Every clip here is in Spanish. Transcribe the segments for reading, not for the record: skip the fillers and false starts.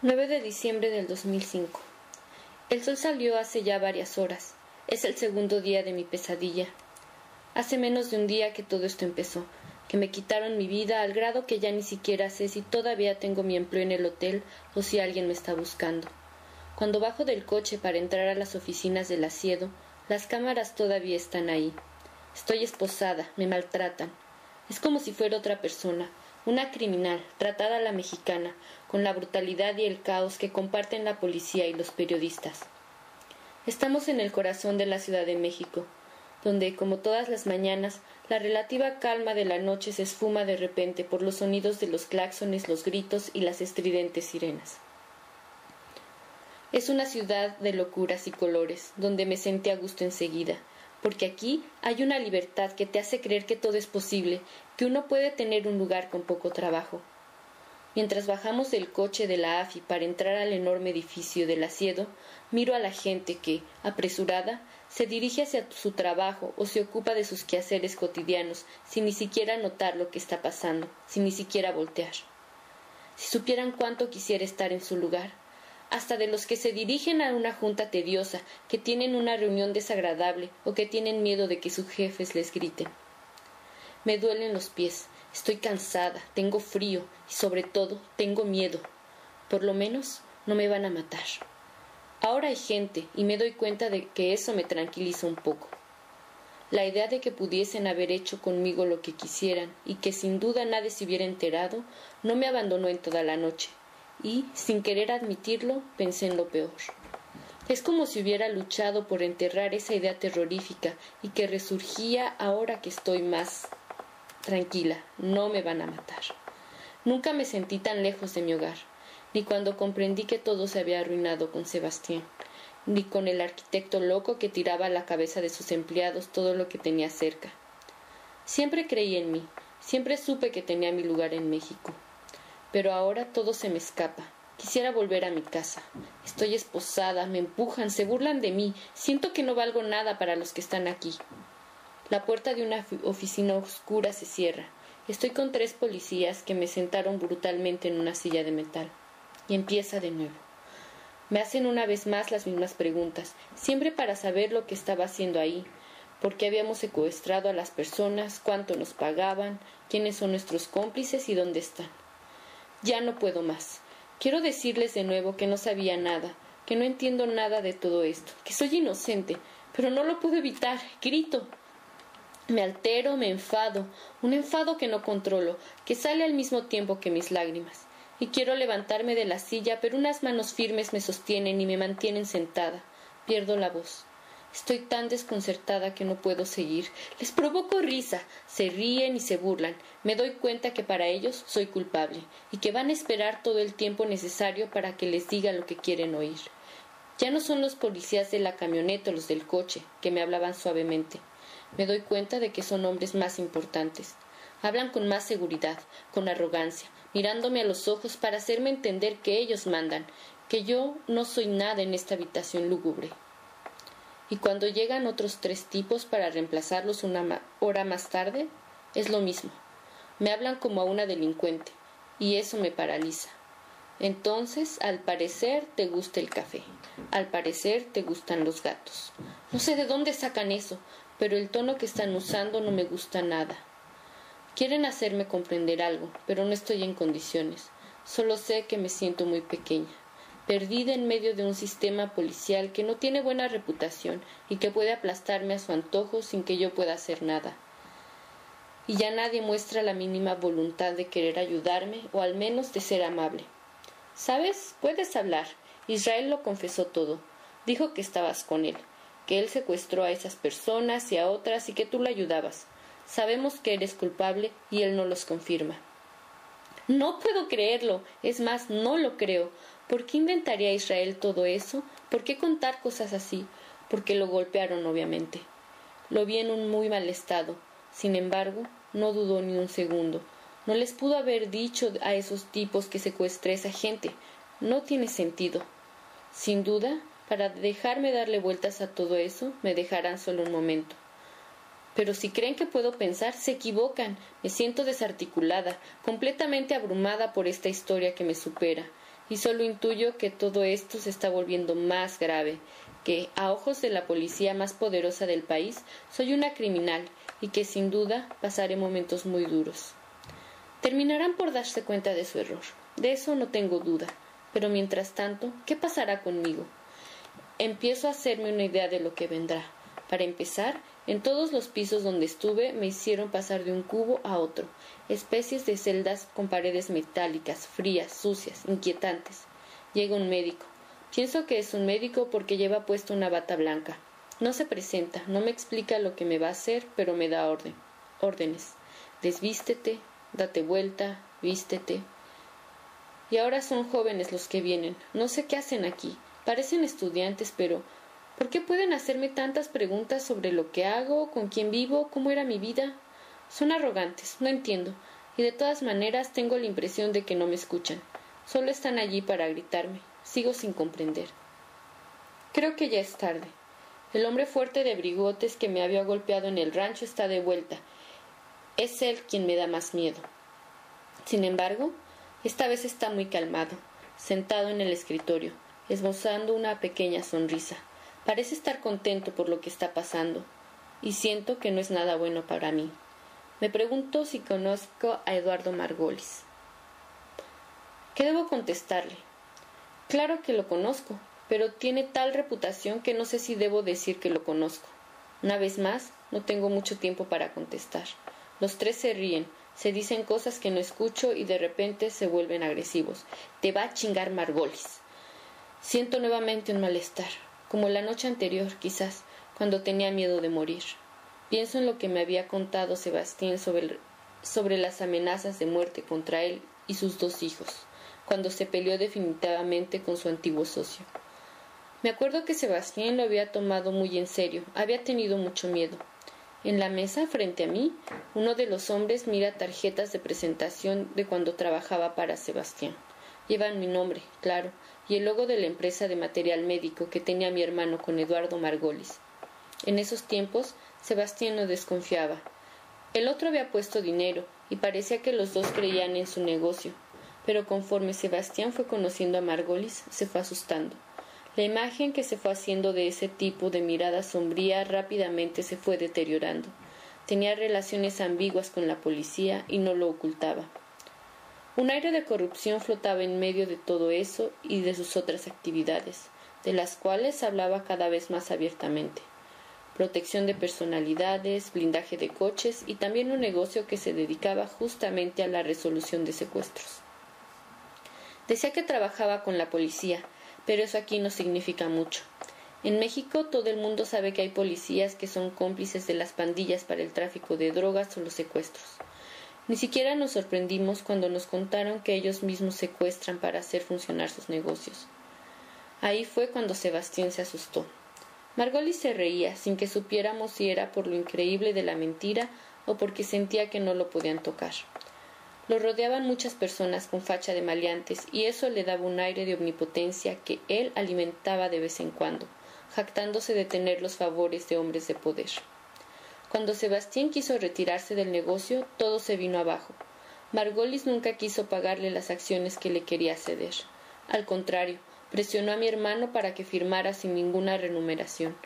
9 de diciembre del 2005. El sol salió hace ya varias horas. Es el segundo día de mi pesadilla. Hace menos de un día que todo esto empezó, que me quitaron mi vida al grado que ya ni siquiera sé si todavía tengo mi empleo en el hotel o si alguien me está buscando. Cuando bajo del coche para entrar a las oficinas del Asiedo, las cámaras todavía están ahí. Estoy esposada, me maltratan. Es como si fuera otra persona, una criminal, tratada a la mexicana, con la brutalidad y el caos que comparten la policía y los periodistas. Estamos en el corazón de la Ciudad de México, donde, como todas las mañanas, la relativa calma de la noche se esfuma de repente por los sonidos de los claxones, los gritos y las estridentes sirenas. Es una ciudad de locuras y colores, donde me sentí a gusto enseguida, porque aquí hay una libertad que te hace creer que todo es posible, que uno puede tener un lugar con poco trabajo. Mientras bajamos del coche de la AFI para entrar al enorme edificio del Asiedo, miro a la gente que, apresurada, se dirige hacia su trabajo o se ocupa de sus quehaceres cotidianos sin ni siquiera notar lo que está pasando, sin ni siquiera voltear. Si supieran cuánto quisiera estar en su lugar, hasta de los que se dirigen a una junta tediosa, que tienen una reunión desagradable o que tienen miedo de que sus jefes les griten. Me duelen los pies, estoy cansada, tengo frío y sobre todo tengo miedo. Por lo menos no me van a matar. Ahora hay gente y me doy cuenta de que eso me tranquiliza un poco. La idea de que pudiesen haber hecho conmigo lo que quisieran y que sin duda nadie se hubiera enterado no me abandonó en toda la noche. Y, sin querer admitirlo, pensé en lo peor. Es como si hubiera luchado por enterrar esa idea terrorífica y que resurgía ahora que estoy más tranquila. No me van a matar. Nunca me sentí tan lejos de mi hogar, ni cuando comprendí que todo se había arruinado con Sebastián, ni con el arquitecto loco que tiraba a la cabeza de sus empleados todo lo que tenía cerca. Siempre creí en mí, siempre supe que tenía mi lugar en México. Pero ahora todo se me escapa. Quisiera volver a mi casa. Estoy esposada, me empujan, se burlan de mí. Siento que no valgo nada para los que están aquí. La puerta de una oficina oscura se cierra. Estoy con 3 policías que me sentaron brutalmente en una silla de metal. Y empieza de nuevo. Me hacen una vez más las mismas preguntas, siempre para saber lo que estaba haciendo ahí, por qué habíamos secuestrado a las personas, cuánto nos pagaban, quiénes son nuestros cómplices y dónde están. Ya no puedo más. Quiero decirles de nuevo que no sabía nada, que no entiendo nada de todo esto, que soy inocente, pero no lo puedo evitar. Grito. Me altero, me enfado, un enfado que no controlo, que sale al mismo tiempo que mis lágrimas. Y quiero levantarme de la silla, pero unas manos firmes me sostienen y me mantienen sentada. Pierdo la voz. Estoy tan desconcertada que no puedo seguir. Les provoco risa, se ríen y se burlan. Me doy cuenta que para ellos soy culpable y que van a esperar todo el tiempo necesario para que les diga lo que quieren oír. Ya no son los policías de la camioneta o los del coche que me hablaban suavemente. Me doy cuenta de que son hombres más importantes. Hablan con más seguridad, con arrogancia, mirándome a los ojos para hacerme entender que ellos mandan, que yo no soy nada en esta habitación lúgubre. Y cuando llegan otros 3 tipos para reemplazarlos una hora más tarde, es lo mismo. Me hablan como a una delincuente, y eso me paraliza. Entonces, al parecer, te gusta el café. Al parecer, te gustan los gatos. No sé de dónde sacan eso, pero el tono que están usando no me gusta nada. Quieren hacerme comprender algo, pero no estoy en condiciones. Solo sé que me siento muy pequeña, perdida en medio de un sistema policial que no tiene buena reputación y que puede aplastarme a su antojo sin que yo pueda hacer nada. Y ya nadie muestra la mínima voluntad de querer ayudarme o al menos de ser amable. ¿Sabes? Puedes hablar. Israel lo confesó todo. Dijo que estabas con él, que él secuestró a esas personas y a otras y que tú lo ayudabas. Sabemos que eres culpable y él no los confirma. No puedo creerlo. Es más, no lo creo. ¿Por qué inventaría Israel todo eso? ¿Por qué contar cosas así? Porque lo golpearon, obviamente. Lo vi en un muy mal estado. Sin embargo, no dudó ni un segundo. No les pudo haber dicho a esos tipos que secuestré a esa gente. No tiene sentido. Sin duda, para dejarme darle vueltas a todo eso, me dejarán solo un momento. Pero si creen que puedo pensar, se equivocan. Me siento desarticulada, completamente abrumada por esta historia que me supera. y solo intuyo que todo esto se está volviendo más grave, que, a ojos de la policía más poderosa del país, soy una criminal y que sin duda pasaré momentos muy duros. Terminarán por darse cuenta de su error, de eso no tengo duda, pero mientras tanto, ¿qué pasará conmigo? Empiezo a hacerme una idea de lo que vendrá. Para empezar, en todos los pisos donde estuve me hicieron pasar de un cubo a otro, especies de celdas con paredes metálicas, frías, sucias, inquietantes. Llega un médico. Pienso que es un médico porque lleva puesta una bata blanca. No se presenta, no me explica lo que me va a hacer, pero me da órdenes. Desvístete, date vuelta, vístete. Y ahora son jóvenes los que vienen. No sé qué hacen aquí. Parecen estudiantes, pero ¿por qué pueden hacerme tantas preguntas sobre lo que hago, con quién vivo, cómo era mi vida? Son arrogantes, no entiendo, y de todas maneras tengo la impresión de que no me escuchan. Solo están allí para gritarme. Sigo sin comprender. Creo que ya es tarde. El hombre fuerte de bigotes que me había golpeado en el rancho está de vuelta. Es él quien me da más miedo. Sin embargo, esta vez está muy calmado, sentado en el escritorio, esbozando una pequeña sonrisa. Parece estar contento por lo que está pasando, y siento que no es nada bueno para mí. Me pregunto si conozco a Eduardo Margolis. ¿Qué debo contestarle? Claro que lo conozco, pero tiene tal reputación que no sé si debo decir que lo conozco. Una vez más, no tengo mucho tiempo para contestar. Los tres se ríen, se dicen cosas que no escucho y de repente se vuelven agresivos. Te va a chingar Margolis. Siento nuevamente un malestar, como la noche anterior, quizás, cuando tenía miedo de morir. Pienso en lo que me había contado Sebastián sobre las amenazas de muerte contra él y sus 2 hijos, cuando se peleó definitivamente con su antiguo socio. Me acuerdo que Sebastián lo había tomado muy en serio, había tenido mucho miedo. En la mesa, frente a mí, uno de los hombres mira tarjetas de presentación de cuando trabajaba para Sebastián. Llevan mi nombre, claro, y el logo de la empresa de material médico que tenía mi hermano con Eduardo Margolis. En esos tiempos, Sebastián no desconfiaba. El otro había puesto dinero, y parecía que los dos creían en su negocio. Pero conforme Sebastián fue conociendo a Margolis, se fue asustando. La imagen que se fue haciendo de ese tipo de mirada sombría rápidamente se fue deteriorando. Tenía relaciones ambiguas con la policía y no lo ocultaba. Un aire de corrupción flotaba en medio de todo eso y de sus otras actividades, de las cuales hablaba cada vez más abiertamente. Protección de personalidades, blindaje de coches y también un negocio que se dedicaba justamente a la resolución de secuestros. Decía que trabajaba con la policía, pero eso aquí no significa mucho. En México todo el mundo sabe que hay policías que son cómplices de las pandillas para el tráfico de drogas o los secuestros. Ni siquiera nos sorprendimos cuando nos contaron que ellos mismos secuestran para hacer funcionar sus negocios. Ahí fue cuando Sebastián se asustó. Margolis se reía, sin que supiéramos si era por lo increíble de la mentira o porque sentía que no lo podían tocar. Lo rodeaban muchas personas con facha de maleantes y eso le daba un aire de omnipotencia que él alimentaba de vez en cuando, jactándose de tener los favores de hombres de poder. Cuando Sebastián quiso retirarse del negocio, todo se vino abajo. Margolis nunca quiso pagarle las acciones que le quería ceder. Al contrario, presionó a mi hermano para que firmara sin ninguna remuneración.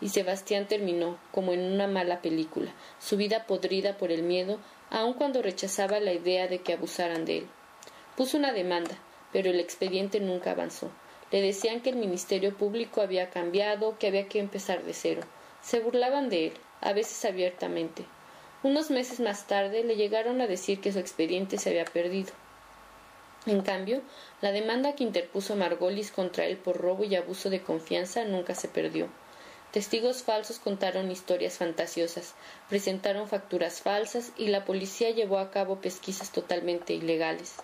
Y Sebastián terminó, como en una mala película, su vida podrida por el miedo, aun cuando rechazaba la idea de que abusaran de él. Puso una demanda, pero el expediente nunca avanzó. Le decían que el Ministerio Público había cambiado, que había que empezar de cero. Se burlaban de él, a veces abiertamente. Unos meses más tarde le llegaron a decir que su expediente se había perdido. En cambio, la demanda que interpuso Margolis contra él por robo y abuso de confianza nunca se perdió. Testigos falsos contaron historias fantasiosas, presentaron facturas falsas y la policía llevó a cabo pesquisas totalmente ilegales.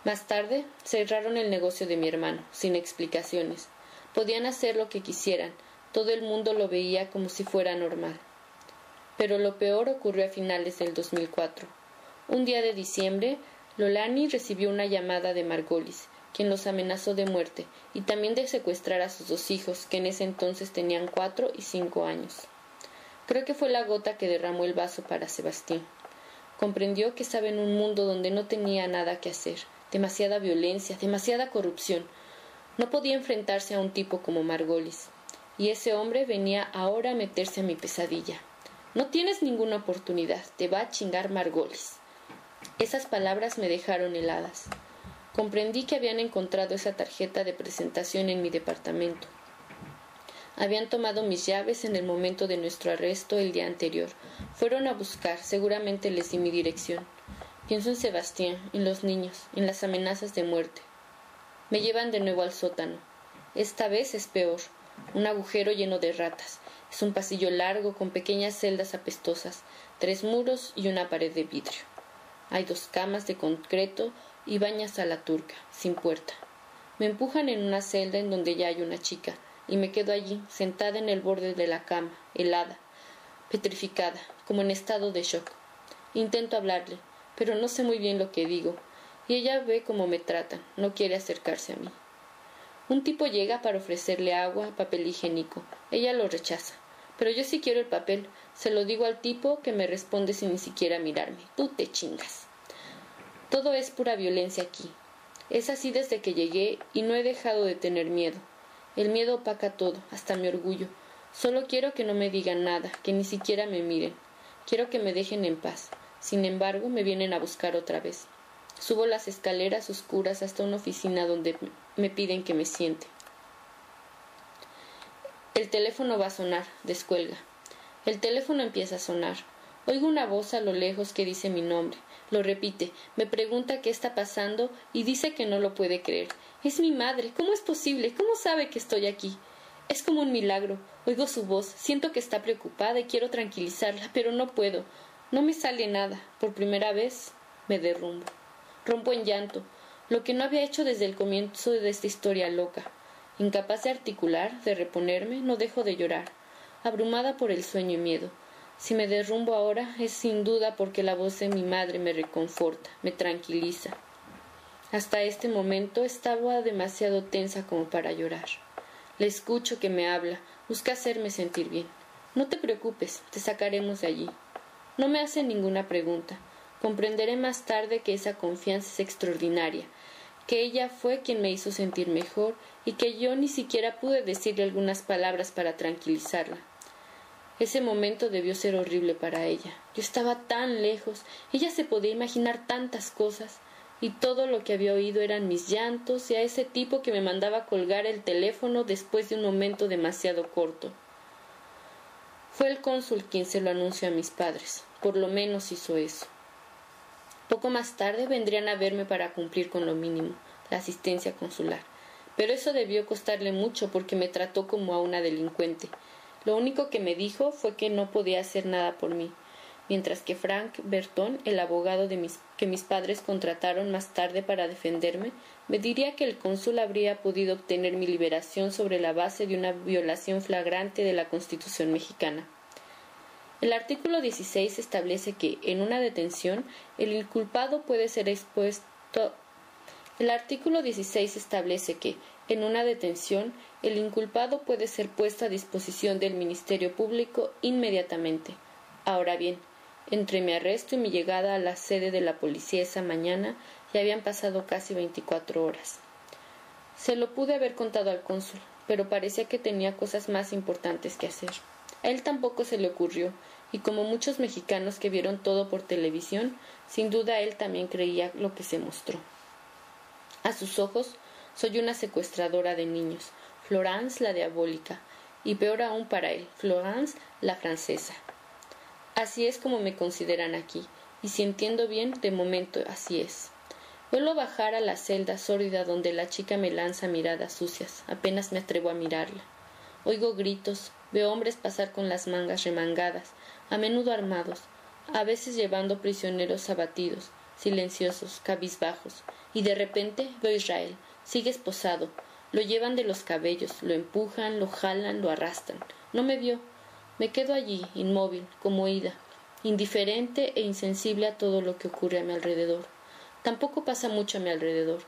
Más tarde, cerraron el negocio de mi hermano, sin explicaciones. Podían hacer lo que quisieran, todo el mundo lo veía como si fuera normal. Pero lo peor ocurrió a finales del 2004. Un día de diciembre, Lolani recibió una llamada de Margolis, quien los amenazó de muerte y también de secuestrar a sus 2 hijos, que en ese entonces tenían 4 y 5 años. Creo que fue la gota que derramó el vaso para Sebastián. Comprendió que estaba en un mundo donde no tenía nada que hacer, demasiada violencia, demasiada corrupción. No podía enfrentarse a un tipo como Margolis, y ese hombre venía ahora a meterse a mi pesadilla. No tienes ninguna oportunidad, te va a chingar Margolis. Esas palabras me dejaron heladas. Comprendí que habían encontrado esa tarjeta de presentación en mi departamento. Habían tomado mis llaves en el momento de nuestro arresto el día anterior. Fueron a buscar, seguramente les di mi dirección. Pienso en Sebastián, en los niños, en las amenazas de muerte. Me llevan de nuevo al sótano. Esta vez es peor. Un agujero lleno de ratas. Es un pasillo largo con pequeñas celdas apestosas, 3 muros y una pared de vidrio. Hay 2 camas de concreto y bañas a la turca, sin puerta. Me empujan en una celda en donde ya hay una chica, y me quedo allí, sentada en el borde de la cama, helada, petrificada, como en estado de shock. Intento hablarle, pero no sé muy bien lo que digo, y ella ve cómo me tratan, no quiere acercarse a mí. Un tipo llega para ofrecerle agua, papel higiénico. Ella lo rechaza. Pero yo sí quiero el papel. Se lo digo al tipo, que me responde sin ni siquiera mirarme. Tú te chingas. Todo es pura violencia aquí. Es así desde que llegué y no he dejado de tener miedo. El miedo opaca todo, hasta mi orgullo. Solo quiero que no me digan nada, que ni siquiera me miren. Quiero que me dejen en paz. Sin embargo, me vienen a buscar otra vez. Subo las escaleras oscuras hasta una oficina donde me piden que me siente. El teléfono va a sonar, descuelga. El teléfono empieza a sonar. Oigo una voz a lo lejos que dice mi nombre. Lo repite, me pregunta qué está pasando y dice que no lo puede creer. Es mi madre. ¿Cómo es posible? ¿Cómo sabe que estoy aquí? Es como un milagro. Oigo su voz, siento que está preocupada y quiero tranquilizarla, pero no puedo. No me sale nada. Por primera vez me derrumbo. Rompo en llanto, lo que no había hecho desde el comienzo de esta historia loca. Incapaz de articular, de reponerme, no dejo de llorar, abrumada por el sueño y miedo. Si me derrumbo ahora, es sin duda porque la voz de mi madre me reconforta, me tranquiliza. Hasta este momento estaba demasiado tensa como para llorar. Le escucho que me habla, busca hacerme sentir bien. No te preocupes, te sacaremos de allí. No me hace ninguna pregunta. Comprenderé más tarde que esa confianza es extraordinaria, que ella fue quien me hizo sentir mejor y que yo ni siquiera pude decirle algunas palabras para tranquilizarla. Ese momento debió ser horrible para ella. Yo estaba tan lejos, ella se podía imaginar tantas cosas, y todo lo que había oído eran mis llantos y a ese tipo que me mandaba colgar el teléfono después de un momento demasiado corto. Fue el cónsul quien se lo anunció a mis padres, por lo menos hizo eso. Poco más tarde vendrían a verme para cumplir con lo mínimo, la asistencia consular. Pero eso debió costarle mucho porque me trató como a una delincuente. Lo único que me dijo fue que no podía hacer nada por mí, mientras que Frank Berton, el abogado que mis padres contrataron más tarde para defenderme, me diría que el cónsul habría podido obtener mi liberación sobre la base de una violación flagrante de la Constitución mexicana. El artículo 16 establece que, en una detención, el inculpado puede ser expuesto. El artículo 16 establece que, en una detención, el inculpado puede ser puesto a disposición del Ministerio Público inmediatamente. Ahora bien, entre mi arresto y mi llegada a la sede de la policía esa mañana, ya habían pasado casi 24 horas. Se lo pude haber contado al cónsul, pero parecía que tenía cosas más importantes que hacer. A él tampoco se le ocurrió, y como muchos mexicanos que vieron todo por televisión, sin duda él también creía lo que se mostró. A sus ojos, soy una secuestradora de niños, Florence la diabólica, y peor aún para él, Florence la francesa. Así es como me consideran aquí, y si entiendo bien, de momento así es. Vuelvo a bajar a la celda sórdida donde la chica me lanza miradas sucias, apenas me atrevo a mirarla. Oigo gritos, veo hombres pasar con las mangas remangadas, a menudo armados, a veces llevando prisioneros abatidos, silenciosos, cabizbajos, y de repente veo a Israel, sigue esposado, lo llevan de los cabellos, lo empujan, lo jalan, lo arrastran. No me vio, me quedo allí, inmóvil, como oída, indiferente e insensible a todo lo que ocurre a mi alrededor. Tampoco pasa mucho a mi alrededor.